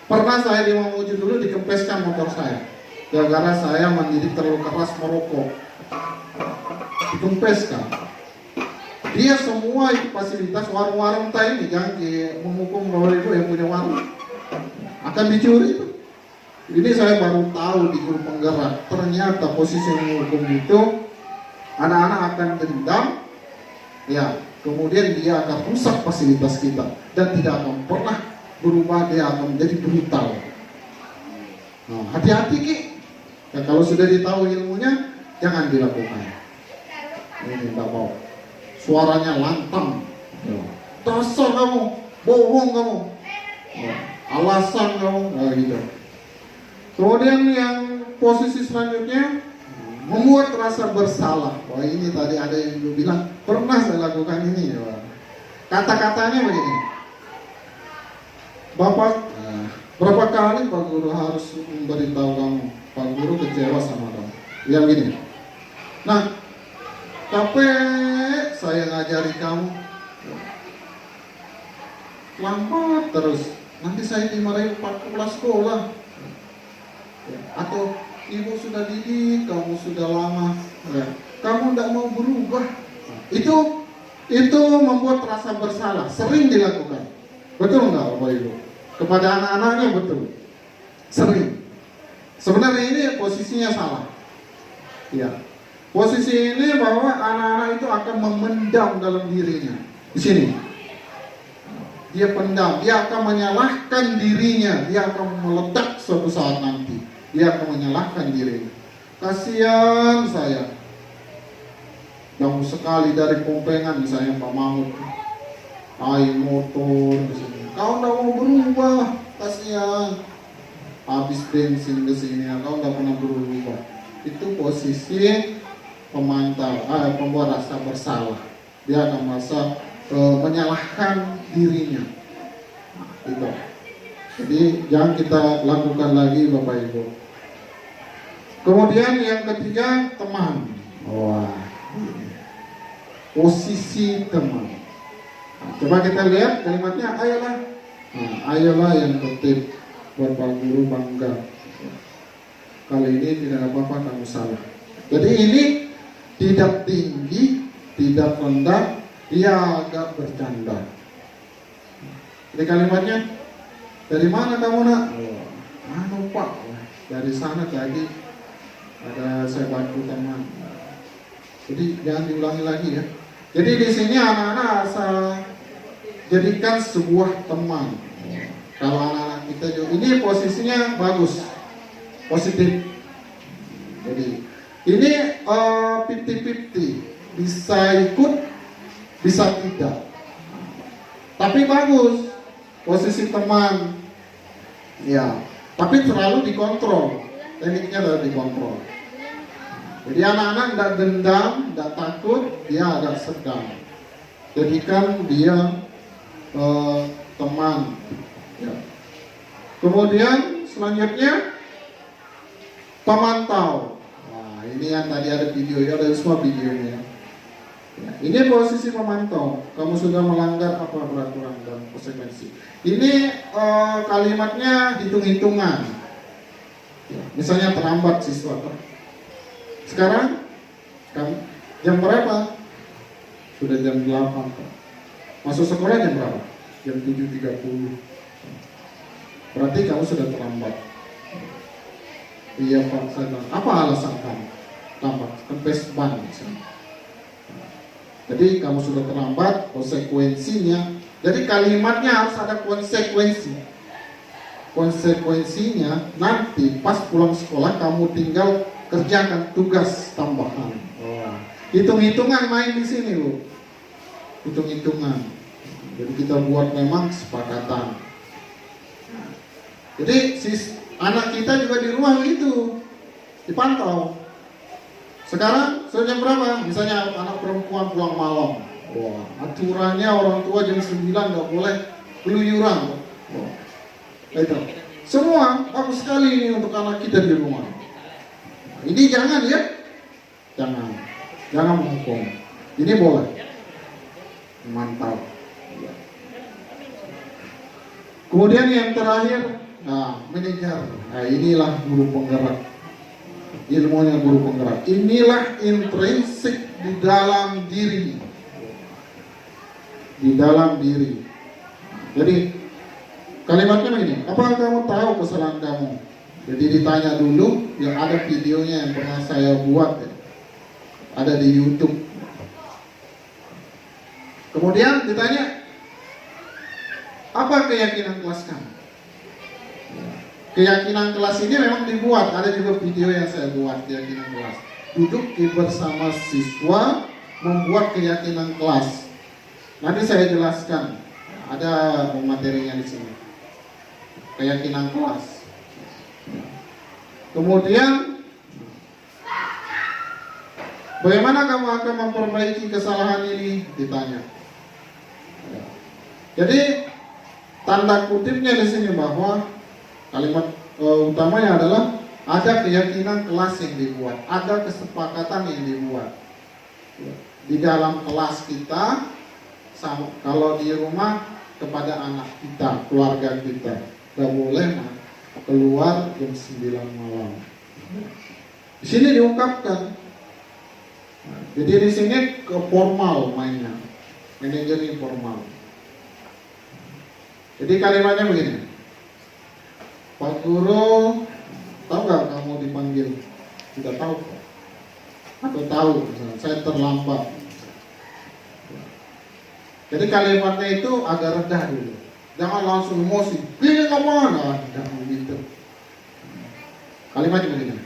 S3: Pernah saya di Mamuju dulu dikempeskan motor saya. Gara-gara saya mendidik terlalu keras merokok. Dikempeskan. Dia semua itu fasilitas warung-warung tadi jangan menghukum Bapak Ibu yang punya warung. Akan dicuri itu. Ini saya baru tahu di guru penggerak. Ternyata posisi menghukum itu anak-anak akan dendam, ya, kemudian dia akan rusak fasilitas kita dan tidak akan pernah berubah, dia akan menjadi brutal. Nah, hati-hati Ki. Ya, kalau sudah ditahu ilmunya, jangan dilakukan. Ini tidak mau. Suaranya lantang. Ya. Dasar kamu, bohong kamu. Ya. Alasan kamu, nah, gitu. Kemudian yang posisi selanjutnya membuat rasa bersalah. Wah ini tadi ada yang bilang pernah saya lakukan ini ya. Kata-katanya begini. Bapak, Berapa kali Pak Guru harus memberitahu kamu, Pak Guru kecewa sama kamu. Yang gini. Nah, capek saya ngajari kamu. Lambat terus. Nanti saya dimarahin Pak Kepala Sekolah. Ya, atau ibu sudah didik, kamu sudah lama. Ya, kamu tidak mau berubah. Itu membuat rasa bersalah. Sering dilakukan. Betul nggak Bapak Ibu? Kepada anak-anaknya betul. Sering. Sebenarnya ini posisinya salah. Ya. Posisi ini bahwa anak-anak itu akan memendam dalam dirinya. Di sini. Dia pendam, dia akan menyalahkan dirinya, dia akan meledak suatu saat nanti. Dia akan menyalahkan dirinya. Kasihan saya. Jauh sekali dari Kompengan misalnya Pak Mahmud. Air motor di sini. Kau tidak mau berubah, kasihan. Habis bensin ke sini, kau tidak pernah berubah. Itu posisi pemantau, pembuat rasa bersalah. Dia akan merasa menyalahkan dirinya. Nah, itu. Jadi jangan kita lakukan lagi Bapak Ibu. Kemudian yang ketiga, teman. Wah, posisi teman. Nah, coba kita lihat kalimatnya, ayolah. Nah, ayolah yang tertib buat Pak Guru bangga. Kali ini tidak apa-apa kamu salah. Jadi ini tidak tinggi, tidak rendah, dia agak bercanda. Jadi kalimatnya, dari mana kamu nak? Anu Pak, dari sana tadi ada saya bantu teman. Jadi jangan diulangi lagi ya. Jadi di sini anak-anak asal jadikan sebuah teman. Kalau anak-anak kita juga, ini posisinya bagus, positif. Jadi ini 50-50, bisa ikut, bisa tidak. Tapi bagus posisi teman. Ya, tapi terlalu dikontrol. Tekniknya harus dikontrol. Jadi anak-anak tidak dendam, tidak takut, dia agak sedang. Jadikan dia teman. Ya. Kemudian selanjutnya pemantau. Nah, ini yang tadi ada video, ya ada semua videonya. Ya, ini posisi pemantau. Kamu sudah melanggar apa peraturan dan konsekuensi. Ini kalimatnya hitung-hitungan. Ya, misalnya terlambat siswa. Sekarang jam berapa? Sudah jam 8. Masuk sekolah jam berapa? Jam 7.30. Berarti kamu sudah terlambat. Iya Pak, saya. Apa alasan kamu terlambat? Kempes ban misalnya. Jadi kamu sudah terlambat, konsekuensinya. Jadi kalimatnya harus ada konsekuensi. Konsekuensinya nanti pas pulang sekolah kamu tinggal kerjakan tugas tambahan. Hitung-hitungan main di sini loh. Hitung-hitungan. Jadi kita buat memang kesepakatan. Jadi anak kita juga di rumah gitu, dipantau. Sekarang sudah jam berapa? Misalnya anak perempuan pulang malam. Wah, aturannya orang tua jam 9 nggak boleh keluyuran. Wah, itu. Semua bagus sekali ini untuk anak kita di rumah. Ini jangan ya, jangan menghukum. Ini boleh. Mantap. Kemudian yang terakhir, manajer. Nah, inilah guru penggerak. Ilmunya guru penggerak. Inilah intrinsik di dalam diri. Di dalam diri. Jadi kalimatnya begini, apa kamu tahu kesalahan kamu? Jadi ditanya dulu, yang ada videonya yang pernah saya buat ya. Ada di YouTube. Kemudian ditanya, apa keyakinan kelas kamu? Keyakinan kelas ini memang dibuat, ada juga video yang saya buat keyakinan kelas. Duduk bersama siswa membuat keyakinan kelas. Nanti saya jelaskan, ada materinya di sini. Keyakinan kelas. Kemudian, bagaimana kamu akan memperbaiki kesalahan ini? Ditanya. Jadi tanda kutipnya di sini bahwa Kalimat utamanya adalah ada keyakinan kelas yang dibuat, ada kesepakatan yang dibuat. Di dalam kelas kita, sama, kalau di rumah kepada anak kita, keluarga kita, gak boleh keluar jam 9 malam. Di sini diungkapkan. Jadi di sini ke formal mainnya, manajer informal. Jadi kalimatnya begini, Pak Guru, tahu nggak kamu dipanggil? Tidak tahu, atau tahu, misalnya, saya terlambat. Jadi kalimatnya itu agak rendah dulu, jangan langsung emosi. Ini kemana? Jangan gitu. Kalimatnya begini.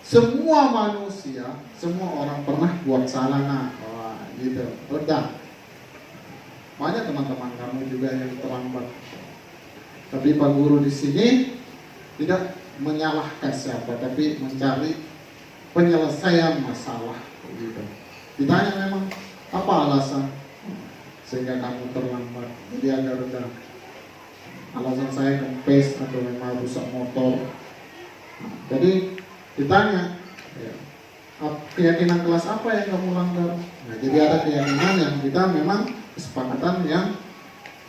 S3: Semua manusia, semua orang pernah buat salah, wah, gitu, rendah. Banyak teman-teman kamu juga yang terlambat. Tapi Pak Guru di sini tidak menyalahkan siapa, tapi mencari penyelesaian masalah. Gitu. Ditanya memang apa alasan sehingga kamu terlambat? Jadi agak rendah. Alasan saya kempes atau memang rusak motor. Jadi ditanya, ya, keyakinan kelas apa yang kamu langgar? Nah, jadi ada keyakinan yang kita memang kesepakatan yang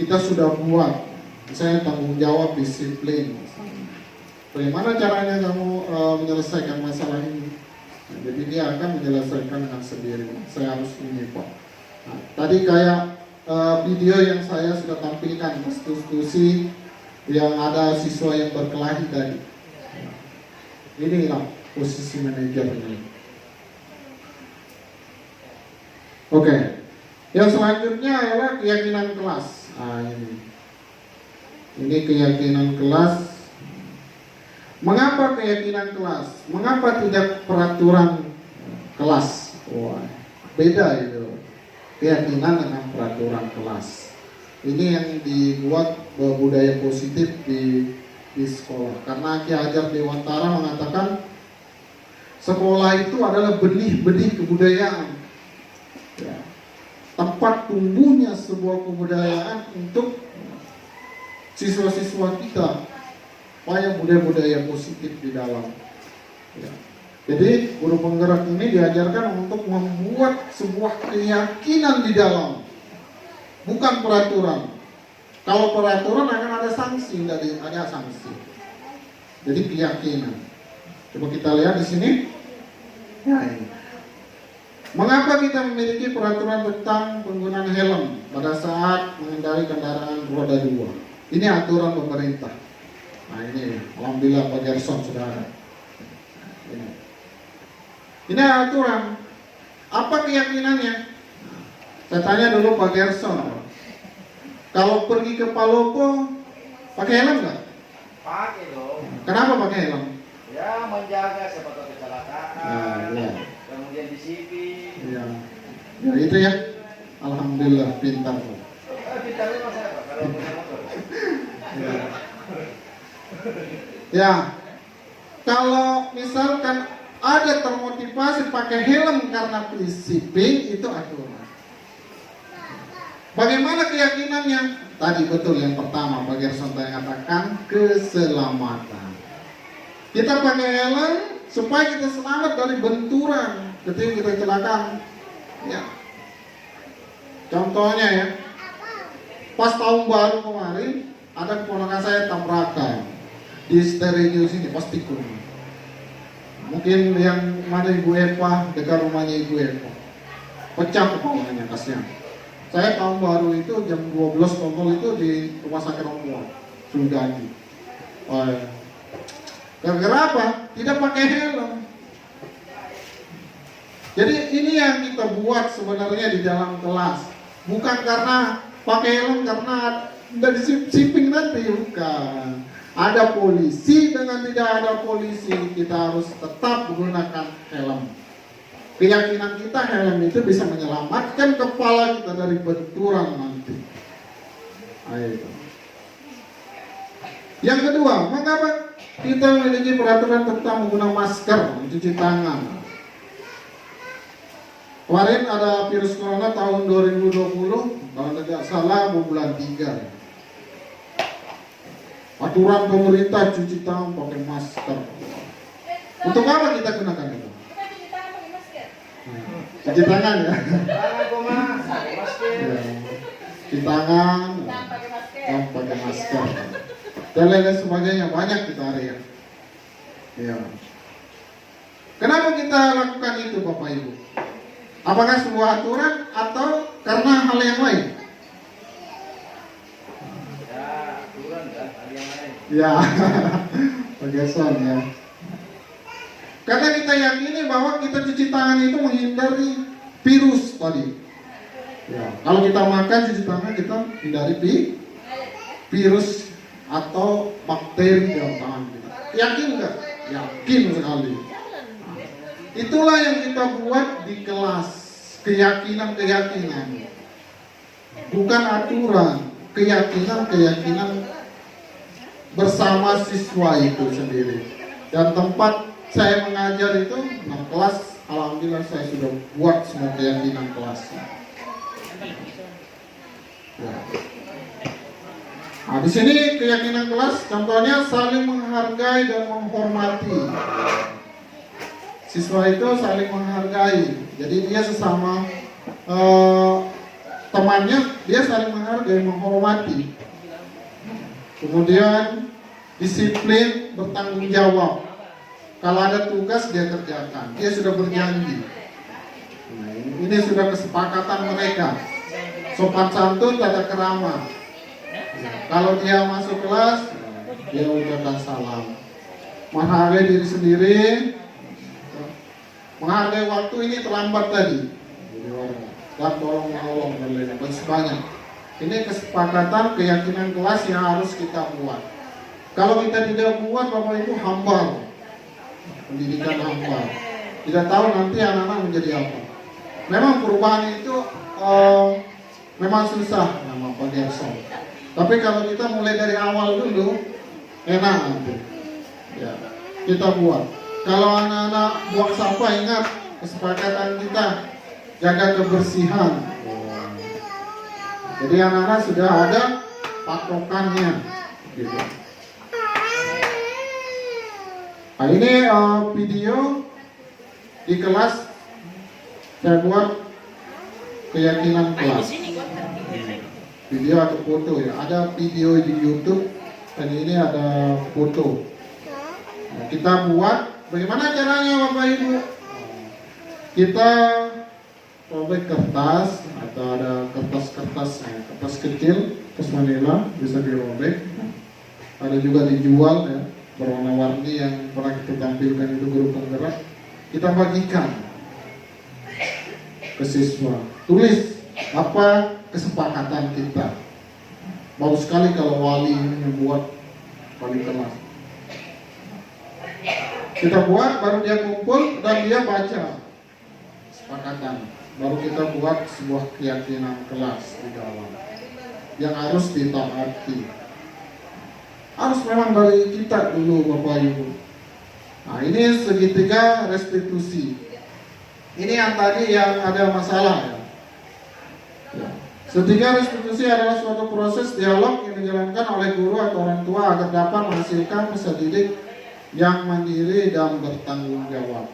S3: kita sudah buat. Misalnya tanggung jawab, disiplin. Bagaimana caranya kamu menyelesaikan masalah ini? Nah, jadi dia akan menyelesaikan dengan sendiri. Saya harus ini Pak. Nah, tadi kayak video yang saya sudah tampilkan, diskusi yang ada siswa yang berkelahi tadi. Inilah posisi manajer ini. Oke. Yang selanjutnya adalah keyakinan kelas. Nah, ini keyakinan kelas. Mengapa keyakinan kelas? Mengapa tidak peraturan kelas? Wah, beda itu. Keyakinan dengan peraturan kelas. Ini yang dibuat budaya positif di sekolah. Karena Ki Hajar Dewantara mengatakan sekolah itu adalah benih-benih kebudayaan. Ya. Tempat tumbuhnya sebuah kebudayaan untuk siswa-siswa kita, supaya budaya-budaya positif di dalam. Ya. Jadi guru penggerak ini diajarkan untuk membuat sebuah keyakinan di dalam, bukan peraturan. Kalau peraturan akan ada sanksi, ada sanksi. Jadi keyakinan. Coba kita lihat di sini. Ya, ini. Mengapa kita memiliki peraturan tentang penggunaan helm pada saat mengendarai kendaraan roda 2? Ini aturan pemerintah. Nah ini, alhamdulillah Pak Gerson sudah ada. Ini aturan. Apa keyakinannya? Saya tanya dulu Pak Gerson. Kalau pergi ke Palopo, pakai helm nggak?
S5: Pakai dong.
S3: Kenapa pakai helm?
S5: Ya menjaga siapa tahu kecelakaan.
S3: Ya.
S5: Kemudian disiplin.
S3: Ya. Ya itu ya. Alhamdulillah pintar.
S5: Pintarnya mas apa? Kalau punya motor.
S3: Ya. Ya. Kalau misalkan ada termotivasi pakai helm karena disiplin, itu aturan. Bagaimana keyakinannya? Tadi betul yang pertama, Pak Gerson katakan keselamatan. Kita pakai helm supaya kita selamat dari benturan ketika kita kecelakaan. Ya. Contohnya ya, pas tahun baru kemarin ada keponakan saya tabrakan di stereo sini, pasti kuning. Mungkin yang mana Ibu Eva, dekat rumahnya Ibu Eva, pecah kepalanya, kasihan. Saya tahun baru itu jam 12 kontrol itu di rumah sakit Rombongan Sugandi. Gara-gara apa? Tidak pakai helm. Jadi ini yang kita buat sebenarnya di dalam kelas. Bukan karena pakai helm karena dari shipping nanti, bukan. Ada polisi dengan tidak ada polisi, kita harus tetap menggunakan helm. Keyakinan kita helm itu bisa menyelamatkan kepala kita dari benturan nanti. Ayo. Yang kedua, mengapa kita memiliki peraturan tentang menggunakan masker, mencuci tangan? Kemarin ada virus corona tahun 2020, kalau tidak salah bulan 3. Aturan pemerintah cuci tangan pakai masker. Untuk apa kita gunakan itu? Cuci tangan ya.
S5: Tangan kok mas, masker.
S3: Ya. Cuci tangan, dan pakai masker. Dan lain sebagainya banyak kita hari ya. Ya. Kenapa kita lakukan itu Bapak Ibu? Apakah sebuah aturan atau karena hal yang lain?
S5: Ya, aturan kan, ada yang lain.
S3: Ya, Pageson ya. Karena kita yakini bahwa kita cuci tangan itu menghindari virus tadi. Ya, kalau kita makan cuci tangan kita hindari virus atau bakteri dalam tangan kita. Yakin nggak? Yakin sekali. Itulah yang kita buat di kelas, keyakinan-keyakinan. Bukan aturan, keyakinan-keyakinan bersama siswa itu sendiri. Dan tempat saya mengajar itu 6 kelas, alhamdulillah saya sudah buat semua keyakinan kelasnya. Ya. Nah, di sini keyakinan kelas, contohnya saling menghargai dan menghormati. Siswa itu saling menghargai, jadi dia sesama temannya, dia saling menghargai, menghormati. Kemudian disiplin, bertanggung jawab. Kalau ada tugas dia kerjakan, dia sudah berjanji. Nah, ini sudah kesepakatan mereka. Sopan santun, tata kerama. Kalau dia masuk kelas, dia ucapkan salam. Menghargai diri sendiri, menghargai waktu ini terlambat tadi. Dan tolong menolong dan lain banyak. Ini kesepakatan keyakinan kelas yang harus kita buat. Kalau kita tidak buat, Bapak Ibu hambar. Pendidikan hambar. Tidak tahu nanti anak-anak menjadi apa. Memang perubahan itu memang susah, nama Pak Gerson. Tapi kalau kita mulai dari awal dulu, enak nanti. Ya, kita buat. Kalau anak-anak buang sampah, ingat kesepakatan kita jaga kebersihan. Jadi anak-anak sudah ada patokannya, gitu. Nah, ini video di kelas saya buat keyakinan kelas. Video atau foto ya. Ada video di YouTube dan ini ada foto. Nah, kita buat. Bagaimana caranya Bapak Ibu? Kita robek kertas atau ada kertas kecil, kertas manila bisa dirobek. Ada juga dijual ya, berwarna-warni yang pernah kita tampilkan itu guru penggerak. Kita bagikan ke siswa. Tulis apa kesepakatan kita. Bagus sekali kalau wali membuat wali kelas. Kita buat, baru dia kumpul dan dia baca kesepakatan. Baru kita buat sebuah keyakinan kelas di dalam yang harus ditaati. Harus memang dari kita dulu Bapak Ibu. Nah, ini segitiga restitusi. Ini yang tadi yang ada masalah ya. Segitiga restitusi adalah suatu proses dialog yang dijalankan oleh guru atau orang tua agar dapat menghasilkan peserta didik yang mandiri dan bertanggung jawab.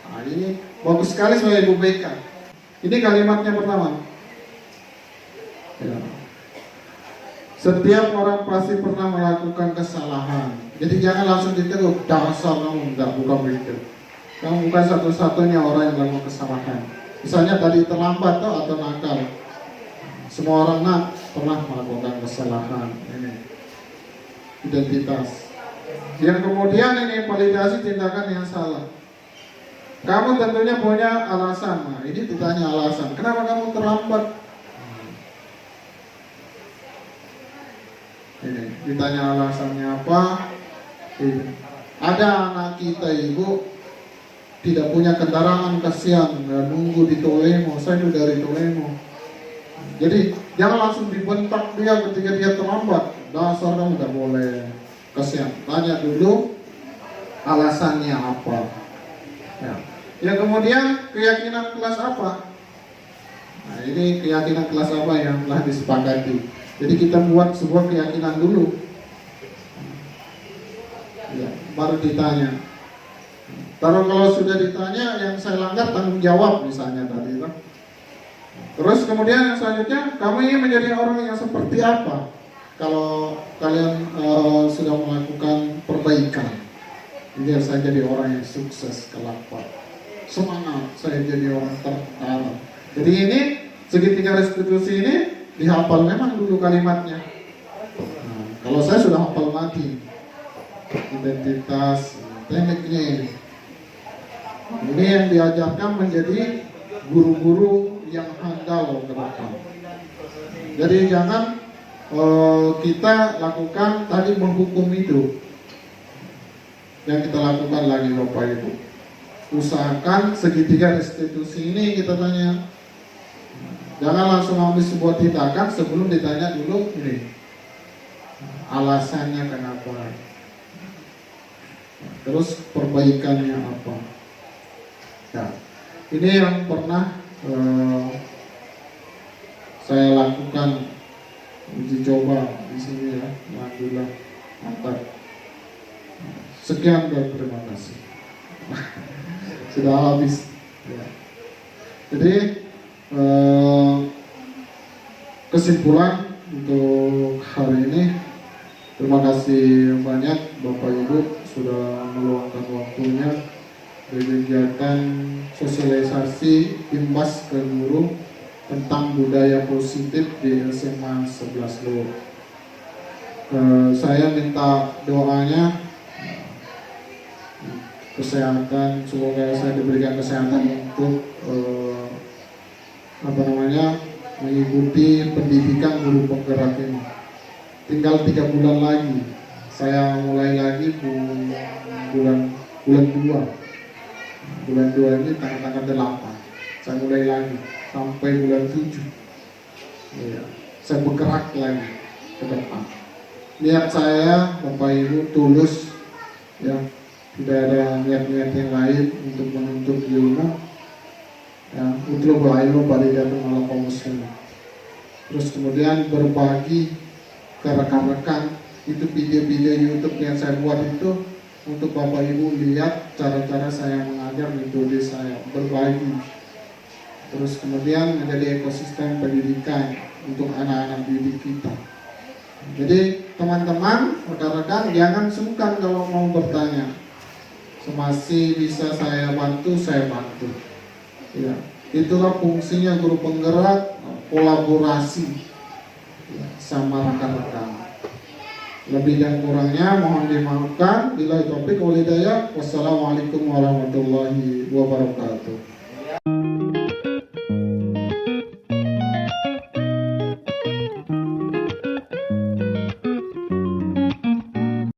S3: Nah, ini bagus sekali sebagai Ibu BK. Ini kalimatnya pertama. Ya. Setiap orang pasti pernah melakukan kesalahan. Jadi jangan langsung ditegur, dasar kamu enggak, bukan begitu. Kamu bukan satu-satunya orang yang melakukan kesalahan. Misalnya tadi terlambat atau nakal. Semua orang pernah melakukan kesalahan. Ini identitas. Yang kemudian ini validasi tindakan yang salah. Kamu tentunya punya alasan. Nah, ini ditanya alasan. Kenapa kamu terlambat? Ini ditanya alasannya apa? Ini. Ada anak kita Ibu tidak punya kendaraan, kasihan nunggu di Tolemo. Saya itu dari Tolemo. Jadi jangan langsung dibentak dia ketika dia terlambat. Dasar kamu tidak boleh. Kasihan, tanya dulu alasannya apa. Ya. Yang kemudian keyakinan kelas apa? Nah, ini keyakinan kelas apa yang telah disepakati. Jadi kita buat sebuah keyakinan dulu. baru ditanya. Kalau sudah ditanya, yang saya langgar tanggung jawab misalnya tadi itu. Terus kemudian yang selanjutnya, kamu ingin menjadi orang yang seperti apa? Kalau kalian sudah melakukan perbaikan, biar saya jadi orang yang sukses kelak, Pak. Semangat saya jadi orang tertara. Jadi ini segitiga restitusi ini dihafal memang dulu kalimatnya. Nah, kalau saya sudah hafal mati identitas tekniknya ini. Ini yang diajarkan menjadi guru-guru yang handal ke depan. Jadi jangan kita lakukan tadi menghukum itu. Yang kita lakukan lagi Bapak Ibu. Usahakan segitiga restitusi ini kita tanya. Jangan langsung ambil sebuah tindakan sebelum ditanya dulu ini alasannya kenapa. Terus perbaikannya apa. Ya, ini yang pernah saya lakukan uji coba di sini ya, alhamdulillah mantap. Sekian dan terima kasih. Sudah habis. Ya. Jadi kesimpulan untuk hari ini, terima kasih banyak Bapak Ibu sudah meluangkan waktunya kegiatan sosialisasi imbas ke guru tentang budaya positif di SMA 11 Luhur. Saya minta doanya kesehatan, semoga saya diberikan kesehatan untuk mengikuti pendidikan guru penggerak ini. Tinggal 3 bulan lagi saya mulai lagi bulan 2. Bulan 2 ini tanggal 8 saya mulai lagi sampai bulan 7 ya, saya bergerak lagi ke depan. Niat saya Bapak Ibu tulus ya, tidak ada niat-niat yang lain untuk menuntut ilmu ya, utlubul ilmu fariidatun 'alal muslimin. Terus kemudian berbagi ke rekan-rekan. Itu video-video YouTube yang saya buat itu untuk Bapak Ibu lihat cara-cara saya mengajar, metode saya berbagi. Terus kemudian menjadi ekosistem pendidikan untuk anak-anak didik kita. Jadi teman-teman, rekan-rekan jangan sungkan kalau mau bertanya. Semasi bisa saya bantu, saya bantu. Ya, itulah fungsinya guru penggerak, kolaborasi ya, sama rekan-rekan. Lebih dan kurangnya mohon dimaafkan. Billahi taufiq wal hidayah. Wassalamualaikum warahmatullahi wabarakatuh.